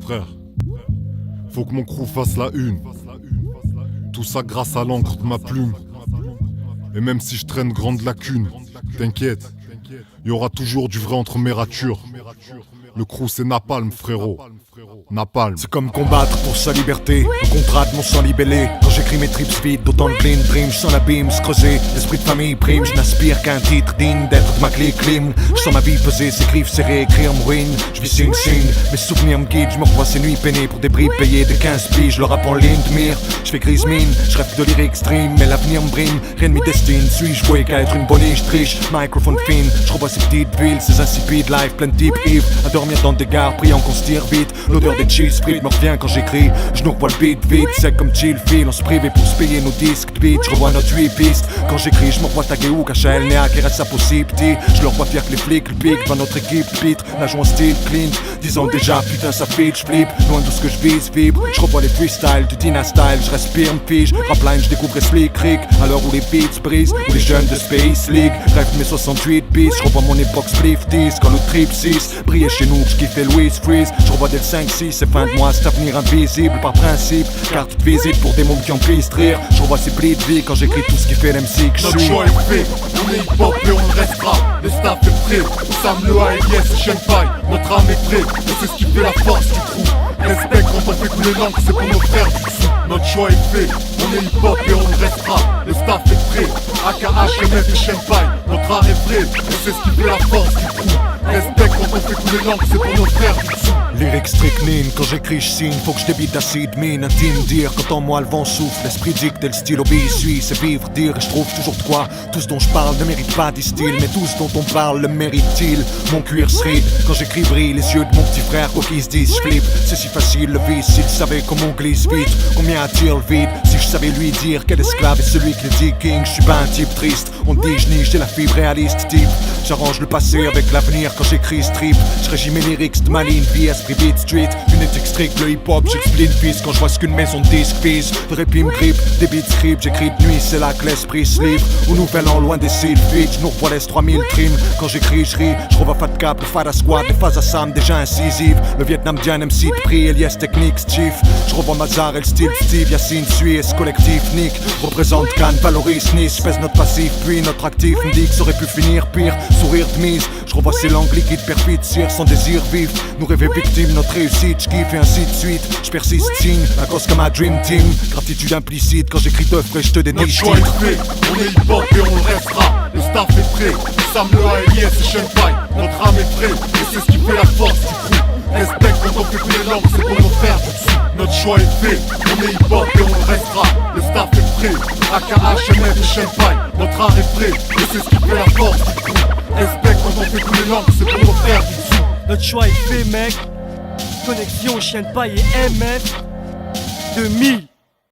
Frère, faut que mon crew fasse la une. Tout ça grâce à l'encre de ma plume. Et même si je traîne grande lacune, t'inquiète, y aura toujours du vrai entre mes ratures. Le crew c'est Napalm, frérot. Napalm. C'est comme combattre pour sa liberté. Le contrat de mon sang libellé. Quand j'écris mes trips vides, d'autant de clean dream. Je sens l'abîme se creuser. L'esprit de famille prime. Je n'aspire qu'un titre digne d'être de ma clé clim. Je sens ma vie peser, ses griffes serrées, écrire me ruine. Je vis signe. Mes souvenirs me guident. Je me revois ces nuits peinées pour des bris payés de 15 piges. Je le rap en ligne de mire. Je fais grise mine. Je rêve de lyrics stream. Mais l'avenir me brime. Rien de m'y destine. Suis-je voué qu'à être une boliche triche? Microphone fine. Je revois ces petites villes. Ces insipides lives plein de types ivres. À dormir dans des gares, priant qu'on se tire vite. L'odeur des cheese frites me revient quand j'écris. Je nous revois le beat vite, sec comme chill fil. On se privait pour se payer nos disques de beat. Je revois notre 8 pistes. Quand j'écris, je me revois taguer ou KHL, Néa, qui reste sa possible petit. Je leur vois fier que les flics, le pic, va notre équipe, pitre. La joue en style clean, disons déjà, putain ça pitch, flip. Loin de ce que je vise, vibre. Je revois les freestyles du Dina style. Je respire, me fige. Rapline, je découvre Slick Rick. À l'heure où les beats brisent, où les jeunes de Space League rêvent de mes 68 bis. Je revois mon époque spliff 10. Quand le trip 6 brillait chez nous, je kiffais Louis Freeze. Je revois dès le 5-6, c'est fin de mois, cet avenir invisible par principe. Carte de visite pour des mômes qui ont pris rire. Je revois ces plis de vie quand j'écris tout ce qui fait l'MC que je Notre suis. choix est fait, on est hip-hop et on le restera. Le staff est prêt, Sam le A, Elias et Shenpai. Notre âme est prête, et c'est ce qui fait la force du crew. Respect quand on fait couler l'encre, c'est pour nos frères du dessous. Notre choix est fait, on est hip-hop et on le restera. Le staff est prêt, AKH, MF et Shenpai. Notre art est prêt, et c'est ce qui fait la force du crew. Respect quand on fait couler l'encre, c'est pour nos frères du dessous. Lyrics strychnine, quand j'écris je signe, faut que je débite acide mine, intime dire, quand en moi le vent souffle, l'esprit dicte et le style obéit, suit, c'est vivre, dire, et je trouve toujours de quoi, tout ce dont je parle ne mérite pas distille, mais tout ce dont on parle le mérite-t-il, mon cuir se ride, quand j'écris brille les yeux de mon petit frère, quoi qu'ils se disent, je flippe, c'est si facile le vice, s'il savait comment on glisse vite, combien attire le vide, si je savais lui dire quel esclave est celui qui le dit king, je suis pas un type triste, on dit je niche, j'ai la fibre réaliste type, j'arrange le passé avec l'avenir quand j'écris strip, je régis mes lyrics de ma ligne, vie esprit beat street, une éthique stricte, le hip hop, j'explique fils quand je vois ce qu'une maison de disques vise, de répit me grippe, des beats script, j'écris de nuit, c'est là que l'esprit se livre, au nouvel an loin des cils vite, je nous revois les 3000 trim, quand j'écris je ris, je revois Fat Cap, le Fada Squad, les phases à Sam déjà incisives, le Vietnamien MC de prix, Elias Techniques, Chief, je revois Mazar et le style Steve, Yacine, Suisse, collectif, Nick, représente Cannes, valorise Nice, pèse notre passif, puis notre actif, me dit que ça aurait pu finir pire, sourire de mise, je revois ces langues liquides, perfide, cire, sans désir vif, nous rêver victime, notre réussite, je kiffe et ainsi de suite, je persiste, signe, la cause comme ma dream team, gratitude implicite, quand j'écris d'œuvres et je te déniche. Notre choix est fait, on est hip-hop et on le restera. Le staff est prêt, Sam le A, Elias et Shenpai. Notre âme est prête, et c'est ce qui fait la force du crew. Respect quand on fait couler l'encre, c'est pour nos frères du dessous. Notre choix est fait, on est hip-hop et on le restera. Le staff est prêt, AKH, MF et Shenpai. Notre art est prêt, et c'est ce qui fait la force du crew. Respect quand on fait couler l'encre, c'est pour nos frères du dessous. Notre choix est fait, mec. Connexion Shenpai et MF 2000.